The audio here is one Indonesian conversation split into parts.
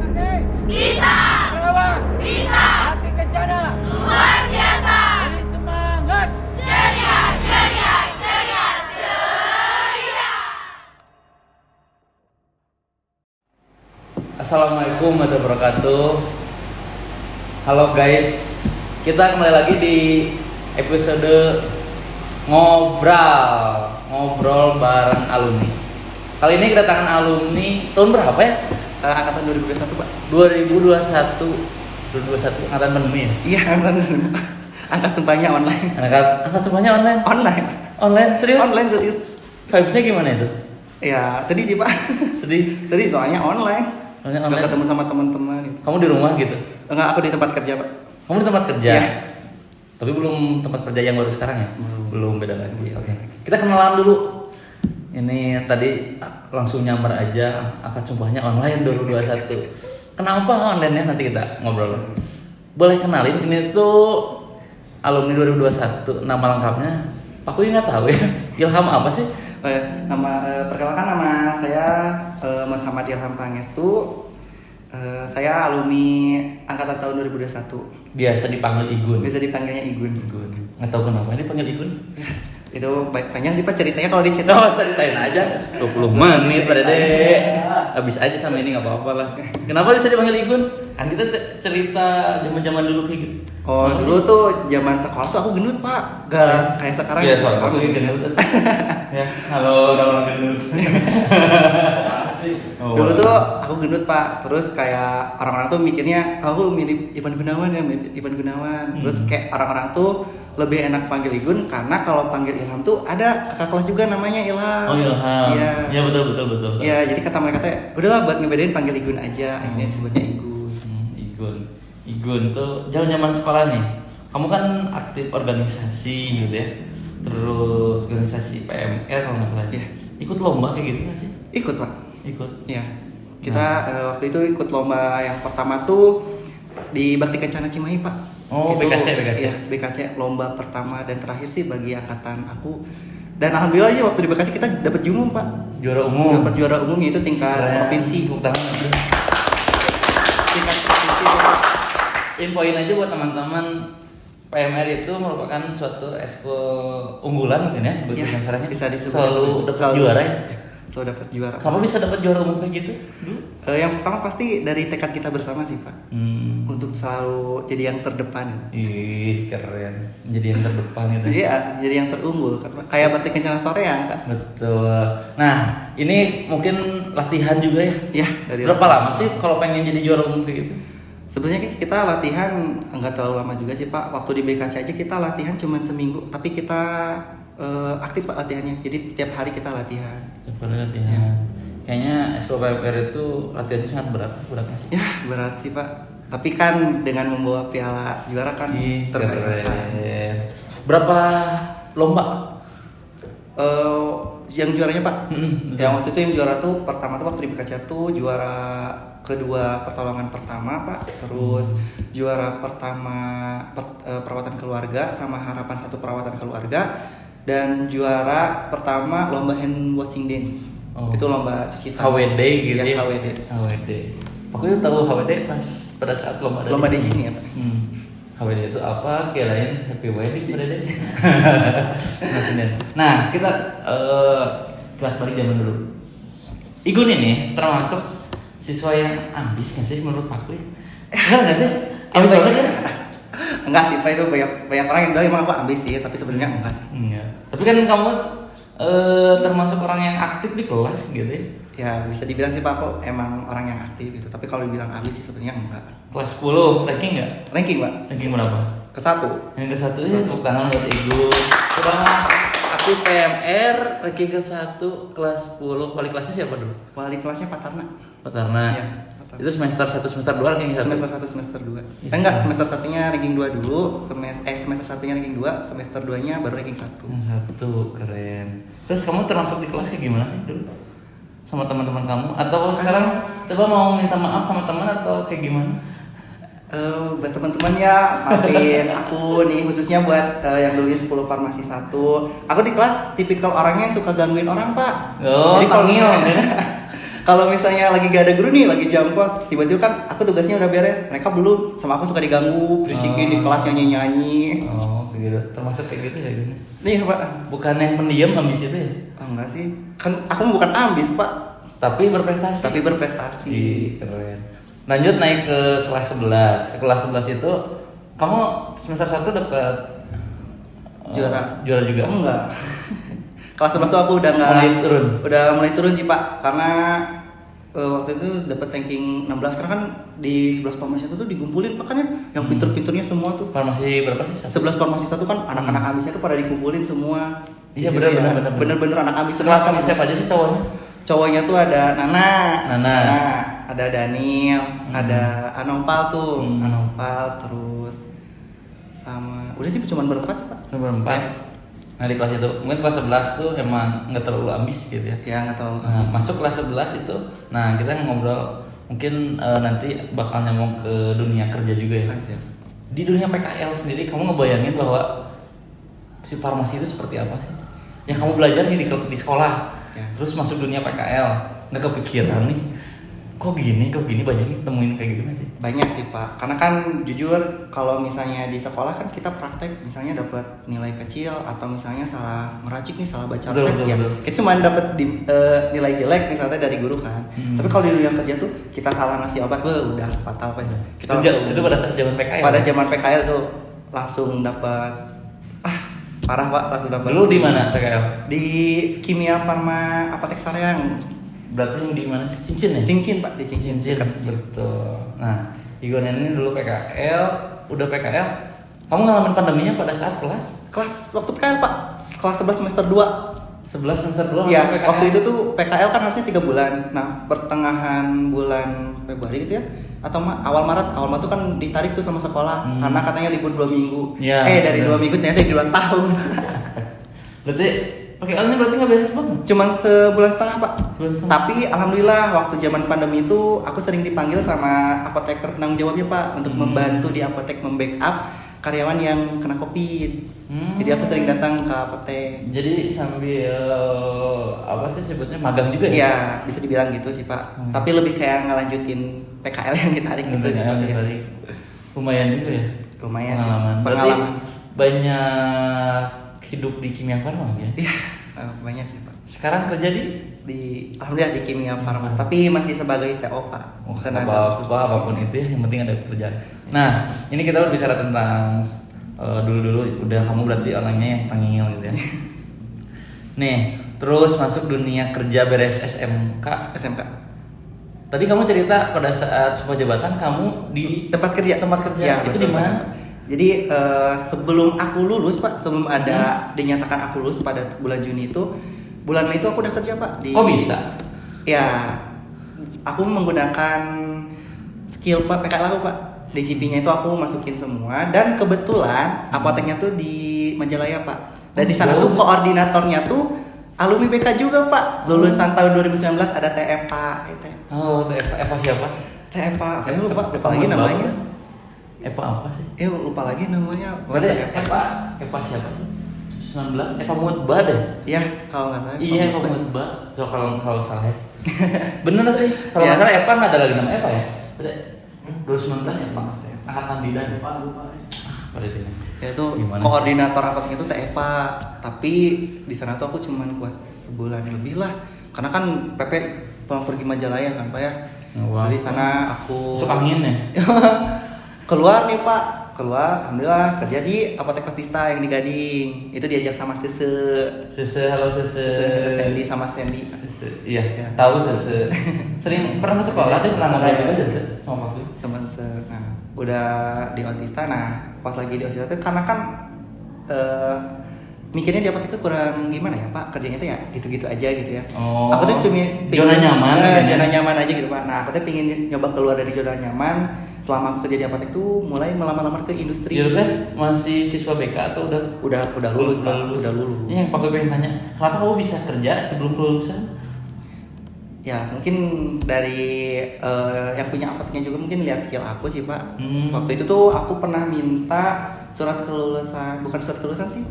Asik. Bisa. Kenapa? Bisa. Hati kencana. Luar biasa. Jadi semangat. Ceria, ceria, ceria, ceria. Assalamualaikum warahmatullahi wabarakatuh. Halo guys, kita kembali lagi di episode ngobrol bareng alumni. Kali ini kedatangan alumni tahun berapa ya? Angkatan 2021 Pak. 2021 angkatan pandemi ya? Iya, angkatan 2021. Angkat sumpahnya online. Angkat semuanya online. Online serius? Online serius. Vibes-nya gimana itu? Ya sedih sih Pak. Sedih. Sedih soalnya online. Soalnya Nggak online. ketemu sama teman-teman gitu. Kamu di rumah gitu? Enggak, aku di tempat kerja Pak. Kamu di tempat kerja? Iya. Tapi belum tempat kerja yang baru sekarang ya? Belum. Beda lagi. Oke. Kita kenalan dulu. Ini tadi langsung nyamar aja akad sumpahnya online 2021. Kenapa online-nya nanti kita ngobrol. Boleh kenalin ini tuh alumni 2021, nama lengkapnya aku nggak tahu ya. Ilham apa sih? Perkenalkan nama saya Muhammad Ilham Pangestu. Saya alumni angkatan tahun 2021. Biasa dipanggil Igun. Bisa dipanggilnya Igun. Igun. Nggak tahu kenapa ini panggil Igun. Itu panjang sih Pak ceritanya kalau diceritain. Nggak usah ditanya aja. 20 menit pada deh. Habis aja sama ini nggak apa-apa lah. Kenapa bisa dipanggil Igun? Kan kita cerita zaman-zaman dulu kayak gitu. Oh, dulu tuh zaman sekolah tuh aku gendut Pak. Gak kayak sekarang. Iya, soalnya aku gendut. Ya, halo orang gendut. Dulu tuh aku gendut Pak. Terus kayak orang-orang tuh mikirnya aku mirip Ivan Gunawan ya, mirip Ivan Gunawan. Terus kayak orang-orang tuh lebih enak panggil Igun karena kalau panggil Ilham tuh ada kakak kelas juga namanya Ilham. Oh, Ilham. Iya. Iya, betul. Iya, jadi kata mereka teh udahlah buat ngebedain panggil Igun aja. Akhirnya disebutnya Igun. Igun tuh zaman sekolah nih. Kamu kan aktif organisasi gitu ya. Terus organisasi PMR kalau nggak salah. Iya. Ikut lomba kayak gitu nggak sih? Ikut Pak. Ikut. Iya. Kita waktu itu ikut lomba yang pertama tuh di Bakti Kencana Cimahi Pak. Oh, Itu, BKC. Iya, BKC lomba pertama dan terakhir sih bagi angkatan aku. Dan alhamdulillah aja waktu di BKC kita dapat umum Pak. Juara umum. Dapat juara umum yaitu tingkat provinsi. Tepuk tangan aja. Tingkat provinsi itu, Pak. Infoin aja buat teman-teman, PMR itu merupakan suatu eskul unggulan mungkin ya, Iya, masyarakat bisa disebut selalu dapat selalu. juara ya. Selalu dapat juara. Kamu bisa dapat juara umum kayak gitu dulu? Yang pertama pasti dari tekad kita bersama sih Pak. Untuk selalu jadi yang terdepan. Ih, keren. Jadi yang terdepan itu. Iya, jadi yang terunggul karena kayak Bakti Kencana Soreang kan. Betul. Nah, ini mungkin latihan juga ya. Iya, dari Berapa latihan. lama sih kalau pengen jadi juara umum kayak gitu? Sebenarnya kita latihan nggak terlalu lama juga sih Pak. Waktu di BKC aja kita latihan cuma seminggu, tapi kita aktif Pak latihannya. Jadi tiap hari kita latihan. Daripada latihan. Kayaknya eskul PMR itu latihannya sangat beratnya sih. Ya berat sih Pak. Tapi kan dengan membawa piala juara kan Ih, terbaik. keren. Berapa lomba? Yang juaranya Pak. Betul. Yang waktu itu yang juara tuh pertama tuh waktu di BKC tuh juara kedua pertolongan pertama Pak. Terus juara pertama perawatan keluarga sama harapan satu perawatan keluarga. Dan juara pertama lomba hand washing dance. Oh. Itu lomba cuci tangan. HWD gitu Iya, ya. HWD. HWD. Aku tuh tahu HWD pas pada saat lomba Lomba di sini ya Pak. HWD itu apa? Kirain happy wedding pada deh. Nah, kita kelas balik zaman dulu. Igun ini termasuk siswa yang ambis nggak sih menurut aku? Enggak nggak sih? Ambis banget ya? Enggak sih Pak, itu banyak orang yang bilang emang aku ambis sih, tapi sebenarnya enggak sih. Enggak. Tapi kan kamu termasuk orang yang aktif di kelas gitu ya? Ya bisa dibilang sih Pak, aku emang orang yang aktif gitu. Tapi kalau dibilang ambis sih sebenarnya enggak. Kelas 10 ranking nggak? Ranking Pak, Ranking berapa? ke-1. Yang ke-1 ya tepuk tangan buat Igun. Sudah aktif PMR ranking ke-1 kelas 10. Wali kelasnya siapa dulu? Wali kelasnya Pak Tarna. Pak Tarna. Iya, Pak Tarna. Itu semester 1 semester 2 ranking 1. Semester 1, semester 2. Iya. Enggak, semester 1-nya ranking 2 dulu, semester 1-nya ranking 2, semester 2-nya baru ranking 1. Satu, keren. Terus kamu termasuk di kelas kayak gimana sih dulu? Sama teman-teman kamu? Atau sekarang coba mau minta maaf sama teman atau kayak gimana? Buat teman-teman ya, maafin aku nih khususnya buat yang dulunya 10 farmasi 1. Aku di kelas tipikal orangnya yang suka gangguin orang, Pak. Oh, Jadi kalau tengil, misalnya- ya? Kalau misalnya lagi gak ada guru nih, lagi jam kos, tiba-tiba kan aku tugasnya udah beres, mereka belum, sama aku suka diganggu, berisikin di kelas nyanyi-nyanyi. Oh, gitu. Termasuk kayak gitu ya gini. Iya pak. Bukan yang pendiam ambis itu ya? Enggak sih, kan aku bukan ambis pak, Tapi berprestasi. tapi berprestasi. Ih, keren. Lanjut naik ke kelas 11. Ke kelas 11 itu kamu semester 1 dapat juara juga. Oh, enggak. Kelas 11 tuh aku udah nggak mulai turun sih pak, karena waktu itu dapat ranking 16, karena kan di 11 farmasi itu tuh dikumpulin pak kan ya, yang pinter-pinternya semua tuh. Farmasi berapa sih? 11 farmasi satu kan anak-anak ambisnya tuh pada dikumpulin semua. Iya, Di situ benar. bener-bener anak ambis semua. Kelas sama siapa aja sih cowoknya? Cowoknya tuh ada Nana. ada Daniel, ada Anompal tuh, Hmm. Anompal, terus sama udah sih cuma berempat sih pak. Berempat. Nah di kelas itu, mungkin kelas 11 tuh emang nggak terlalu ambis gitu ya. Ya nggak terlalu. Nah, masuk kelas 11 itu, nah kita ngobrol mungkin nanti bakal nyambung ke dunia kerja juga ya. Siap. Di dunia PKL sendiri, kamu ngebayangin bahwa si farmasi itu seperti apa sih? Yang kamu belajar nih di sekolah, Ya. terus masuk dunia PKL, nggak kepikiran nih, kok gini banyak nih temuin kayak gitu nggak sih? Banyak sih pak, karena kan jujur kalau misalnya di sekolah kan kita praktek misalnya dapat nilai kecil atau misalnya salah meracik nih, salah baca resep ya, kita cuma dapat nilai jelek misalnya dari guru kan. Tapi kalau di dunia kerja tuh kita salah ngasih obat, udah fatal pak. Kita Itu pada saat zaman PKL. pada zaman PKL tuh langsung dapat parah pak, langsung dapat. Dulu di mana PKL? Di Kimia Farma Apotek Sareang. Berarti yang di mana sih? Cincin ya? Cincin pak, di Cincin. Betul. Nah, Igon ini dulu PKL, udah PKL. Kamu ngalamin pandeminya pada saat kelas? Kelas waktu PKL pak, kelas 11 semester 2. 11 semester 2 Iya, PKL. waktu itu tuh PKL kan harusnya 3 bulan. Nah, pertengahan bulan Februari gitu ya, atau awal Maret tuh kan ditarik tuh sama sekolah karena katanya libur 2 minggu. Ya, dari 2 minggu ternyata 2 tahun. Berarti PKL ini berarti nggak beres banget? Cuman sebulan setengah pak. Sebulan setengah. Tapi alhamdulillah waktu zaman pandemi itu aku sering dipanggil sama apoteker penanggung jawabnya pak untuk membantu di apotek membackup karyawan yang kena COVID. Jadi aku sering datang ke apotek. Jadi sambil apa sih sebutnya magang juga ya? Iya, bisa dibilang gitu sih pak. Tapi lebih kayak ngelanjutin PKL yang ditarik gitu sih pak. Ya. Lumayan juga ya? Lumayan sih. Pengalaman. Berarti Pengalaman. banyak hidup di Kimia Farma ya? Iya, banyak sih pak. Sekarang kerja Di alhamdulillah di Kimia Farma, tapi masih sebagai TO pak. Tenaga apapun itu ya, yang penting ada pekerjaan. Nah, ini kita berbicara tentang dulu udah kamu berarti orangnya yang tengil gitu ya. Nih, terus masuk dunia kerja beres SMK. Tadi kamu cerita pada saat sumpah jabatan kamu di tempat kerja. Ya, itu di mana? Jadi sebelum aku lulus pak, sebelum ada dinyatakan aku lulus pada bulan Juni itu, bulan Mei itu aku udah kerja pak di. Kok bisa? Ya, aku menggunakan skill pak PKL aku pak. Di CV-nya itu aku masukin semua dan kebetulan apoteknya tuh di Majalaya pak. Dan di sana tuh koordinatornya tuh alumni BK juga pak. Lulusan tahun 2019 ada TFA. Oh, TFA siapa? TFA, kayaknya lupa lagi namanya. Eva apa sih? Lupa lagi namanya. Berarti Eva siapa sih? 19 Eva Mutba deh. Iya, kalau nggak salah. Iya, Eva Mutba. So kalau salah ya. Bener sih. Kalau nggak salah Eva nggak ada lagi nama Eva ya. Udah 2019 Eva angkatan bidan. Lupa. Pada ini. Ya itu koordinator apotek itu TEPA, tapi di sana tuh aku cuman buat sebulan lebih lah. Karena kan PP pulang pergi Majalaya kan Pak ya. Jadi sana aku suka angin ya. Keluar nih Pak, alhamdulillah kerja di apotek Kotista yang di Gading. Itu diajak sama Halo Sese. Sandy sama Sandy. Iya, tahu Sese. Sering pernah ke sekolah deh, pernah ngapain juga Sese sama waktu. Teman nah, udah di Kotista. Nah, pas lagi di Kotista tuh karena kan mikirnya di apotek itu kurang gimana ya Pak, kerjanya tuh ya gitu-gitu aja gitu ya. Aku tuh cuma zona nyaman aja gitu Pak. Nah, aku tuh pengen nyoba keluar dari zona nyaman. Selama aku kerja di apotek tuh mulai melamar-lamar ke industri. Iya kan masih siswa BK atau udah lulus Pak, udah lulus. Ini yang Pak pengen tanya, kenapa kamu bisa kerja sebelum kelulusan? Ya mungkin dari yang punya apoteknya juga mungkin lihat skill aku sih Pak. Waktu itu tuh aku pernah minta surat kelulusan, bukan surat kelulusan sih,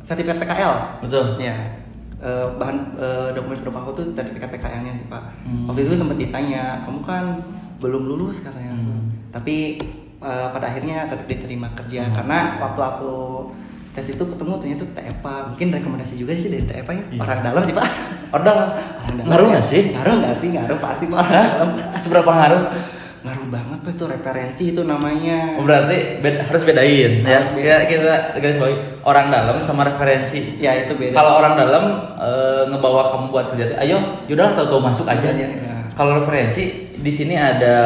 sertifikat PKL. Betul. Ya, dokumen pendukung aku tuh sertifikat PKL-nya sih Pak. Waktu itu sempat ditanya, kamu kan belum lulus katanya tuh. Tapi pada akhirnya tetap diterima kerja karena waktu aku tes itu ketemu ternyata TEPA. Mungkin rekomendasi juga sih dari TEPA ya. Orang dalam sih Pak. Orang dalam. Ngaruh nggak sih? Ngaruh nggak sih? Ngaruh pasti Pak. Orang dalam. Seberapa ngaruh? Ngaruh banget Pak, itu referensi itu namanya. Oh, berarti harus bedain ya. Kita garis bawahi orang dalam sama referensi. Ya itu beda. Kalau orang dalam ngebawa kamu buat kerja, ayo yaudahlah tahu masuk aja. Ya. Kalau referensi di sini ada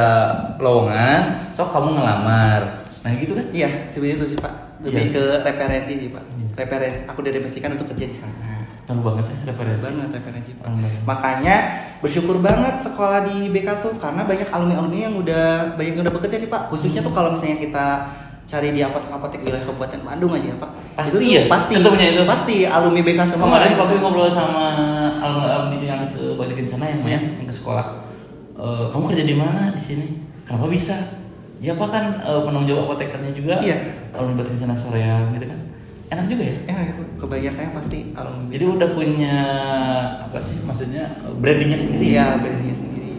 lowongan, sok kamu ngelamar. Nah gitu kan? Iya, seperti itu sih Pak. Lebih ke referensi sih Pak. Referensi aku direferensikan untuk kerja di sana. Ngaruh banget ya referensi. Banget referensi Pak. Banget. Makanya bersyukur banget sekolah di BK tuh karena banyak alumni-alumni yang udah bekerja sih Pak. Khususnya tuh kalau misalnya kita cari di apotek-apotek wilayah Kabupaten Bandung aja ya Pak. Pasti itu ya? Pasti. Ketemunya itu? Pasti alumni BK semua. Kemarin waktu ngobrol sama alumni yang ke Balikin sana yang ke sekolah. Kamu kerja di mana di sini? Kenapa bisa? Ya Pak kan penanggung jawab apotekernya juga. Iya. Alumni Balikin sana Soreang gitu kan. Enak juga ya? Kebanyakan pasti alumni. Jadi udah punya apa sih maksudnya brandingnya sendiri? Iya, brandingnya sendiri.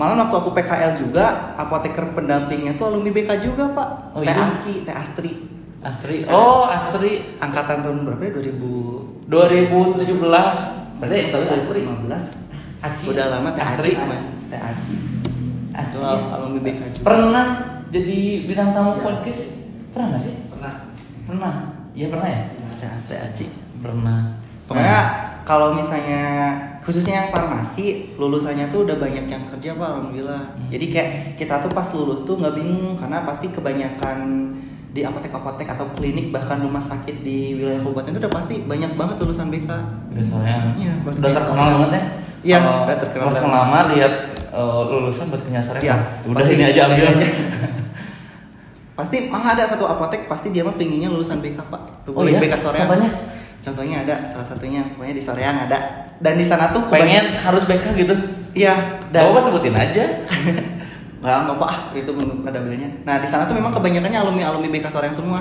Malah waktu aku PKL juga, apoteker pendampingnya tuh alumni BK juga Pak. Oh, Teh iya? Aci, Teh Astri. Astri. Oh, Astri. Angkatan tahun berapa ya? 2017. Berarti tahu Astri 2015. Aci. Udah lama Teh Astri. Aci. Teh Aci. Aci. Itu alumni BK juga. Pernah jadi bintang tamu podcast? Pernah nggak sih? Pernah. Iya pernah ya? Teh Aci. Pernah. Pokoknya kalau misalnya khususnya yang farmasi lulusannya tuh udah banyak yang kerja Pak, alhamdulillah. Jadi kayak kita tuh pas lulus tuh nggak bingung karena pasti kebanyakan di apotek-apotek atau klinik bahkan rumah sakit di wilayah kabupaten itu udah pasti banyak banget lulusan BK. Gak soalnya. Iya, udah terkenal banget ya. Iya, Kalau udah terkenal. Pas ngelamar lihat lulusan buat kenyasarnya. Iya, Udah pasti ini aja ambil. ini aja. Pasti malah ada satu apotek pasti dia mah pinginnya lulusan BK Pak. Oh iya? BK Soreang. Contohnya ada salah satunya pokoknya di Soreang ada. Dan di sana tuh pengen harus BK gitu. Iya, dan Bapak sebutin aja. Nggak apa itu ada bedanya. Nah di sana tuh memang kebanyakannya alumni BK Soreang semua.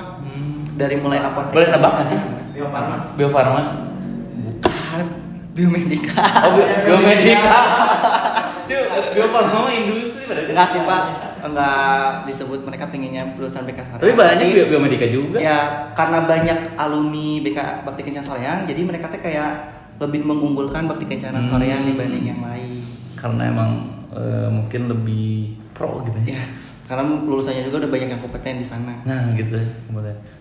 Dari mulai apotek. Boleh nebak nggak sih? Bio Farma. Bukan. Biomedika. Oh Biomedika. Bio Farma industri pada. Enggak sih Pak. Enggak disebut mereka pengennya lulusan BK Soreang. Tapi banyak biomedika juga. Ya karena banyak alumni BK Bakti Kencana Soreang, jadi mereka tuh kayak lebih mengunggulkan Bakti Kencana Soreang dibanding yang lain. Karena emang mungkin lebih pro gitu ya. Karena lulusannya juga udah banyak yang kompeten di sana. Nah gitu.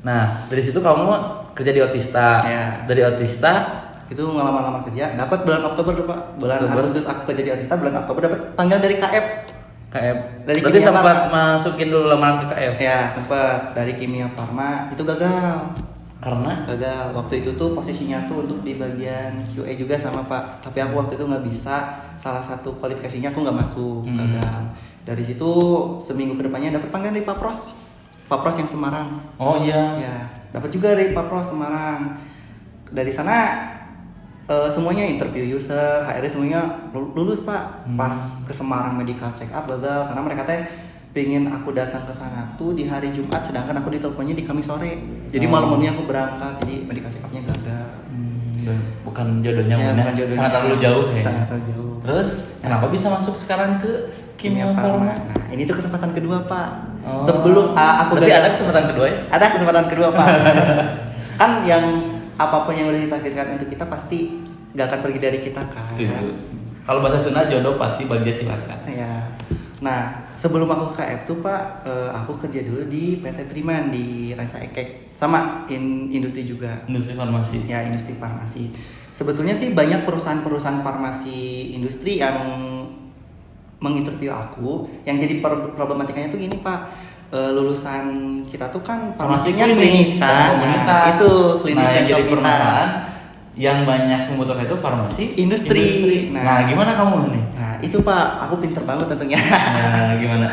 Nah dari situ kamu kerja di Otista. Ya. Dari Otista itu ngelamar-lamar kerja. Dapat bulan Oktober tuh Pak. Bulan Agustus aku kerja di Otista. Bulan Oktober dapat panggilan dari KF. Dari berarti sempat masukin dulu lamaran ke KF? Ya sempat dari Kimia Farma itu gagal. Karena? Gagal. Waktu itu tuh posisinya tuh untuk di bagian QA juga sama Pak. Tapi aku waktu itu nggak bisa. Salah satu kualifikasinya aku nggak masuk. Gagal. Dari situ seminggu kedepannya dapat panggilan dari Papros. Papros yang Semarang. Oh iya. Ya dapat juga dari Papros Semarang. Dari sana semuanya interview user, HRD semuanya lulus Pak. Pas ke Semarang medical check up gagal karena mereka teh pengen aku datang ke sana tuh di hari Jumat sedangkan aku diteleponnya di Kamis sore. Jadi malamnya aku berangkat jadi medical check upnya gagal. Bukan jodohnya ya, bukan jodohnya. Sangat terlalu jauh ya. Sangat terlalu jauh. Terus kenapa bisa masuk sekarang ke Kimia Farma? Nah, ini tuh kesempatan kedua Pak. Sebelum aku berarti ada kesempatan kedua ya? Ada kesempatan kedua Pak. Kan yang apapun yang udah ditakdirkan untuk kita pasti gak akan pergi dari kita kan. Kalau bahasa Sunda jodoh pati bahagia cilaka. Ya. Nah sebelum aku ke KF tuh Pak, aku kerja dulu di PT Triman di Ranca Ekek sama industri juga. Industri farmasi. Ya industri farmasi. Sebetulnya sih banyak perusahaan-perusahaan farmasi industri yang menginterview aku. Yang jadi problematikanya tuh gini Pak. Lulusan kita tuh kan farmasinya klinis kan, nah, itu klinis dan jadi komunitas. Yang banyak membutuhkan itu farmasi industri. Nah gimana kamu nih? Nah itu Pak, aku pinter banget tentunya. Nah gimana?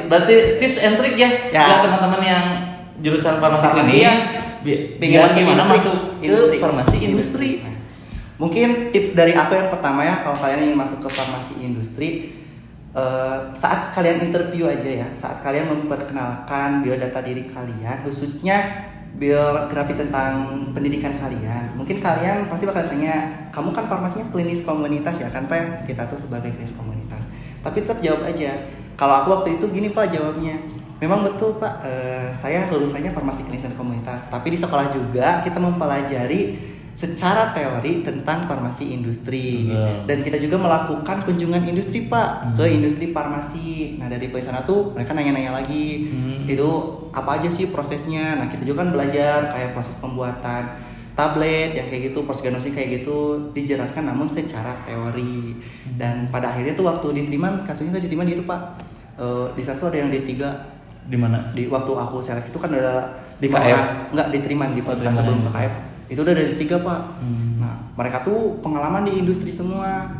Berarti tips and trick ya, buat teman-teman yang jurusan farmasi klinis, biar gimana masuk industri. ke farmasi industri. Nah, mungkin tips dari aku yang pertama ya, kalau kalian ingin masuk ke farmasi industri, saat kalian interview aja ya, saat kalian memperkenalkan biodata diri kalian, khususnya biografi tentang pendidikan kalian, mungkin kalian pasti bakal tanya, kamu kan farmasinya klinis komunitas ya kan Pak? Kita tuh sebagai klinis komunitas. Tapi tetap jawab aja. Kalau aku waktu itu gini Pak jawabnya. Memang betul Pak, saya lulusannya farmasi klinis dan komunitas. Tapi di sekolah juga kita mempelajari secara teori tentang farmasi industri. Dan kita juga melakukan kunjungan industri Pak, ke industri farmasi. Nah dari sana tuh mereka nanya-nanya lagi, itu apa aja sih prosesnya. Nah kita juga kan belajar kayak proses pembuatan tablet yang kayak gitu, proses diagnosis kayak gitu dijelaskan namun secara teori. Dan pada akhirnya tuh waktu diterima, kasusnya tuh diterima gitu Pak. Di sana tuh ada yang D3. Di mana? Di waktu aku seleksi itu kan ada Di KF? Enggak diterima di pemeriksaan sebelum ke KF. Itu udah dari 3 Pak. Nah mereka tuh pengalaman di industri semua.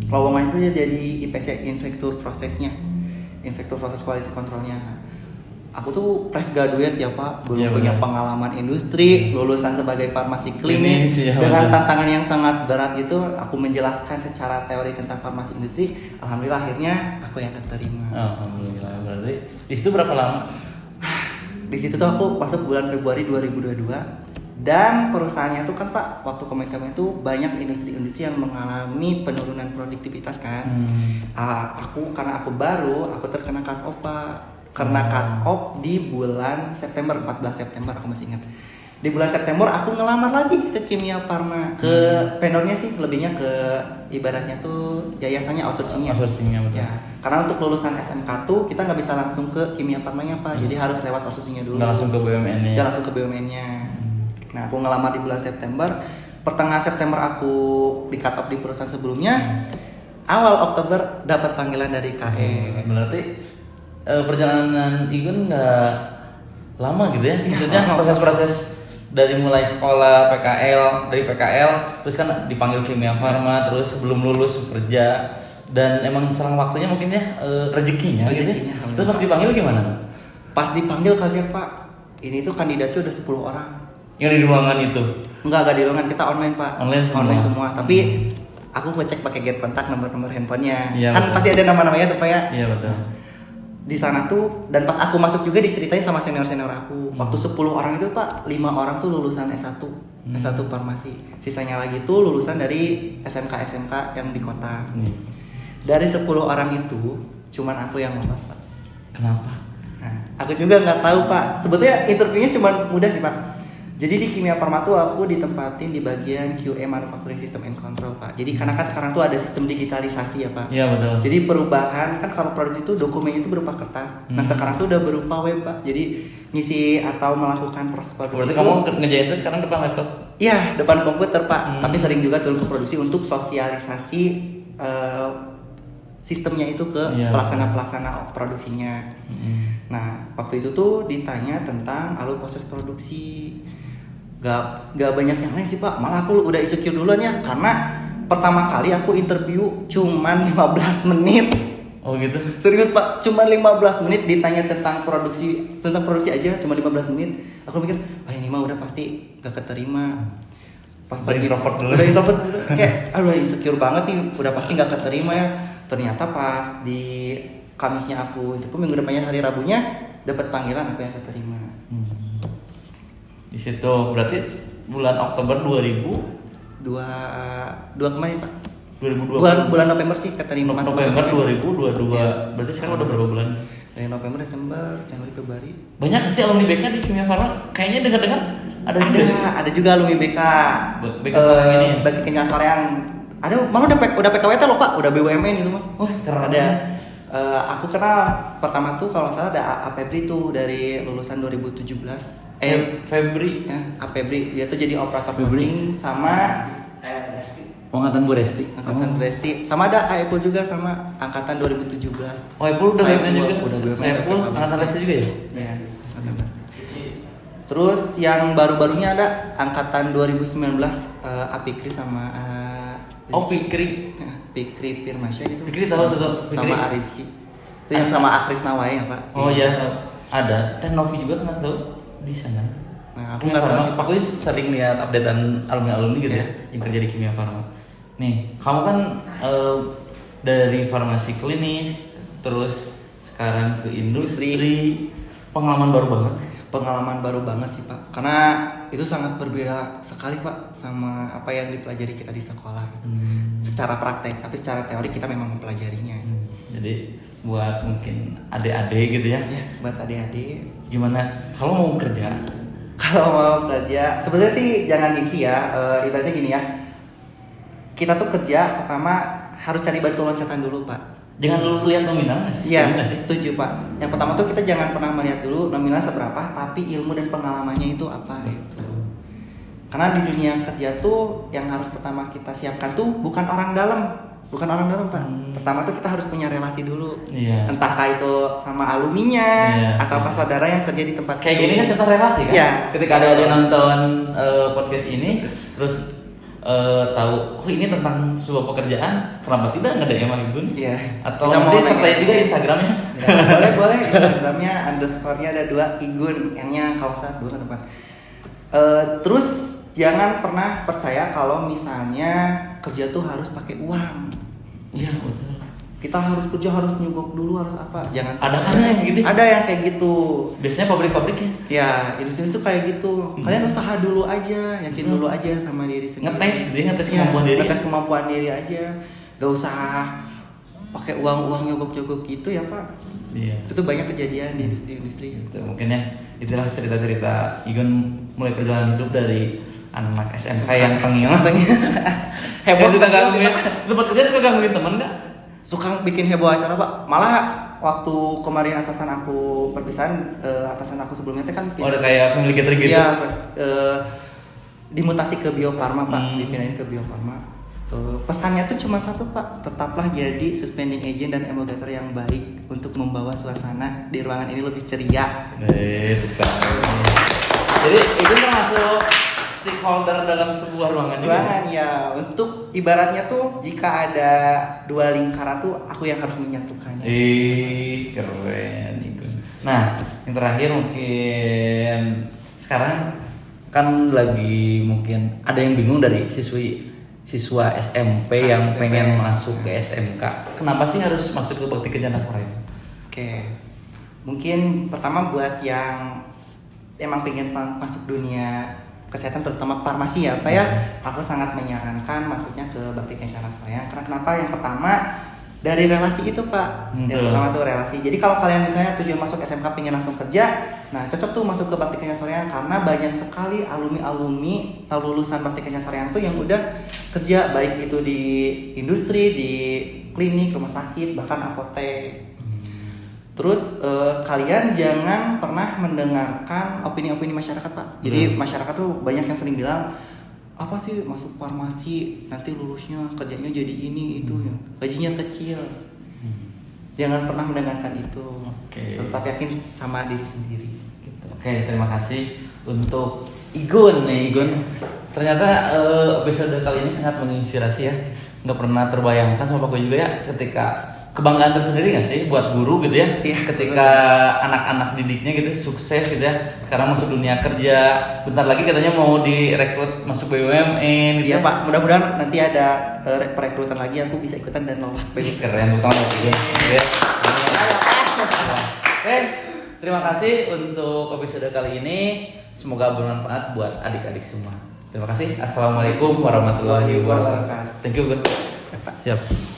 Lowongan itu jadi IPC, Inspektur Prosesnya, Inspektur Proses Quality Controlnya. Nah, aku tuh fresh graduate ya Pak, belum punya pengalaman industri, lulusan sebagai farmasi klinis ya, dengan tantangan yang sangat berat gitu. Aku menjelaskan secara teori tentang farmasi industri. Alhamdulillah akhirnya aku yang keterima. Alhamdulillah. Berarti di situ berapa lama? Di situ tuh aku masuk bulan Februari 2022. Dan perusahaannya tuh kan Pak, waktu kami itu banyak industri-industri yang mengalami penurunan produktivitas kan. Karena aku baru, aku terkena cut off Pak. Karena cut off di bulan September, 14 September aku masih ingat. Di bulan September aku ngelamar lagi ke Kimia Farma, ke vendornya sih, lebihnya ke ibaratnya tuh yayasannya outsourcingnya. Betul. Ya, karena untuk lulusan SMK tuh kita nggak bisa langsung ke Kimia Farmanya Pak, jadi harus lewat outsourcingnya dulu. Nggak langsung ke BUMN-nya. Nggak langsung ke BUMN-nya. Nah aku ngelamar di bulan September, pertengahan September aku di cut off di perusahaan sebelumnya, awal Oktober dapat panggilan dari KE. Berarti perjalanan Igun nggak lama gitu ya? Maksudnya proses-proses dari mulai sekolah dari PKL, terus kan dipanggil Kimia Farma, terus sebelum lulus kerja, dan emang selang waktunya mungkin ya rezekinya gitu ya? Terus pas dipanggil gimana? Pas dipanggil kaget Pak, ini tuh kandidatnya udah 10 orang. Yang di ruangan itu? Enggak di ruangan, kita online Pak. Online semua. Tapi aku ngecek pakai get kontak nomor handphonenya. Ya, kan betul. pasti ada nama-namanya tuh Pak ya. Iya betul. Di sana tuh, dan pas aku masuk juga diceritain sama senior-senior aku. Waktu 10 orang itu Pak, 5 orang tuh lulusan S1 farmasi. Sisanya lagi tuh lulusan dari SMK yang di kota. Dari 10 orang itu, cuman aku yang lolos Pak. Kenapa? Nah, aku juga nggak tahu Pak. Sebetulnya interviewnya cuman mudah sih Pak. Jadi di Kimia Farma tuh aku ditempatin di bagian QA Manufacturing System and Control Pak. Jadi karena kan sekarang tuh ada sistem digitalisasi ya Pak. Iya betul. Jadi perubahan kan kalau produksi itu dokumennya itu berupa kertas. Nah sekarang tuh udah berupa web Pak. Jadi ngisi atau melakukan proses produksi. Berarti kamu ngejain itu sekarang depan laptop? Iya depan komputer Pak. Tapi sering juga turun ke produksi untuk sosialisasi sistemnya itu ke pelaksana produksinya. Nah waktu itu tuh ditanya tentang alur proses produksi. Gak banyak yang lain sih Pak, malah aku udah insecure duluan ya. Karena pertama kali aku interview cuman 15 menit. Oh gitu? Serius Pak, cuman 15 menit ditanya tentang produksi aja cuma 15 menit. Aku mikir, ini mah udah pasti gak keterima. Pas Udah introvert dulu. Kayak aduh insecure banget nih, udah pasti gak keterima ya. Ternyata pas di Kamisnya aku, itu pun minggu depannya hari Rabunya dapat panggilan, aku yang keterima. Di situ berarti bulan Oktober 2000 dua kemarin Pak. 2020. Bulan November sih keterima masuk. November 2022. Ya. Berarti sekarang udah berapa bulan? Dari November, Desember, Januari, Februari. Banyak nggak sih alumni BK di Kimia Farma? Kayaknya dengar-dengar ada juga alumni BK. BK Soreang ini. BK Soreang. Ada malah udah PKWT loh Pak, udah BUMN gitu mah. Wah, keren. Ada aku kenal pertama tuh kalau nggak salah ada Febri tuh dari lulusan 2017. Febri. Ya, Febri dia tuh jadi operator coding sama Angkatan Bu Resti. Angkatan Bu Resti. Sama ada Aipul juga sama angkatan 2017. Oh, Aipul udah BUMN juga. Udah BUMN. Aipul angkatan Resti juga ya? Iya, angkatan Resti. Terus yang baru-barunya ada angkatan 2019 Apikri sama Fikri. Fikri Firmansyah gitu. Fikri tahu tuh. Sama Arizki. Itu yang sama Akris Nawai ya Pak. Oh iya, ada. Dan Novi juga kan tahu di sana. Nah, aku nggak tahu sih. Aku sering lihat updatean alumni gitu ya, yang kerja di Kimia Farma. Nih, kamu kan dari farmasi klinis, terus sekarang ke industri. Pengalaman baru banget. Pengalaman baru banget sih Pak. Karena itu sangat berbeda sekali Pak sama apa yang dipelajari kita di sekolah gitu. Secara praktek, tapi secara teori kita memang mempelajarinya. Jadi buat mungkin adik-adik gitu ya. Ya, buat adik-adik Gimana kalau mau kerja? kalau mau kerja, sebenarnya sih jangan gengsi ya. Ibaratnya gini ya, kita tuh kerja pertama harus cari batu loncatan dulu Pak. Jangan dulu lihat nominal nggak sih? Iya, Setuju nggak sih? setuju Pak. Yang pertama tuh kita jangan pernah melihat dulu nominal seberapa, tapi ilmu dan pengalamannya itu apa itu. Karena di dunia kerja tuh yang harus pertama kita siapkan tuh bukan orang dalam Pak. Pertama tuh kita harus punya relasi dulu. Iya. Entahkah itu sama alumninya ataukah saudara yang kerja di tempat Kayak itu. gini kan contoh relasi kan? Iya. Ketika ada yang nonton podcast ini, terus tahu, oh ini tentang sebuah pekerjaan, kenapa tidak nggak ada yang Igun? Iya. Atau Bisa nanti mau setelah nanya. juga Instagramnya. Ya, boleh Instagramnya _nya ada 2 Igun, yang-nya kalau salah 2 teman. Terus jangan pernah percaya kalau misalnya kerja tuh harus pakai uang. Iya betul. Kita harus kerja harus nyogok dulu harus apa? Jangan. Ada kan yang gitu? Ada yang kayak gitu. Biasanya pabrik-pabrik ya. Ya, industri itu kayak gitu. Kalian usaha dulu aja, yakin dulu aja sama diri sendiri. Ngetes, dia ngetes Ya, kemampuan diri. Ngetes kemampuan diri aja. Gak usah pakai uang nyogok-nyogok gitu ya Pak. Iya. Itu tuh banyak kejadian di industri. Itu mungkin ya, itulah cerita-cerita Igun mulai perjalanan hidup dari anak SMK yang tengil. Heboh suka banget, gangguin. Pak. Tempat kerja suka gangguin temen nggak? Suka bikin heboh acara Pak. Malah waktu kemarin atasan aku perpisahan, atasan aku sebelumnya itu kan Oh, ada kayak family gathering gitu. Iya, dimutasi ke Bio Farma Pak, dipindahin ke Bio Farma. Pesannya tuh cuma satu Pak, tetaplah jadi suspending agent dan emulgator yang baik untuk membawa suasana di ruangan ini lebih ceria. Suka. Jadi itu termasuk stakeholder dalam sebuah ruangan juga. Ruangan ya, untuk ibaratnya tuh jika ada 2 lingkaran tuh aku yang harus menyatukannya. Keren Igun. Nah, yang terakhir mungkin sekarang kan lagi mungkin ada yang bingung dari siswa SMP yang SMP. pengen masuk ke SMK. Kenapa sih harus masuk ke Bakti Kencana Soraya? Oke, mungkin pertama buat yang emang pengen masuk dunia kesehatan terutama farmasi ya Pak ya, aku sangat menyarankan masuknya ke Bakti Kencana Soraya. Karena kenapa? Yang pertama dari relasi itu Pak. Yang pertama tuh relasi. Jadi kalau kalian misalnya tujuan masuk SMK pengen langsung kerja, nah cocok tuh masuk ke Bakti Kencana Soraya karena banyak sekali alumni lulusan Bakti Kencana Soraya tuh yang udah kerja baik itu di industri, di klinik, rumah sakit, bahkan apotek. Terus kalian jangan pernah mendengarkan opini-opini masyarakat Pak. Jadi masyarakat tuh banyak yang sering bilang, apa sih masuk farmasi nanti lulusnya kerjanya jadi ini itu ya, gajinya kecil. Jangan pernah mendengarkan itu. Tetap yakin sama diri sendiri. Gitu. Oke, terima kasih untuk Igun nih Igun. Ternyata episode kali ini sangat menginspirasi ya. Nggak pernah terbayangkan sama Pak juga ya ketika kebanggaan tersendiri nggak sih buat guru gitu ya? Iya, ketika anak-anak didiknya gitu sukses gitu ya, sekarang masuk dunia kerja, bentar lagi katanya mau direkrut masuk BUMN gitu. Iya Pak, mudah-mudahan nanti ada perekrutan lagi aku bisa ikutan dan lolos. Keren, utama ya. Oke, terima kasih untuk episode kali ini. Semoga bermanfaat buat adik-adik semua. Terima kasih. Assalamualaikum warahmatullahi wabarakatuh. Thank you, Gun. Siap, Pak. Siap.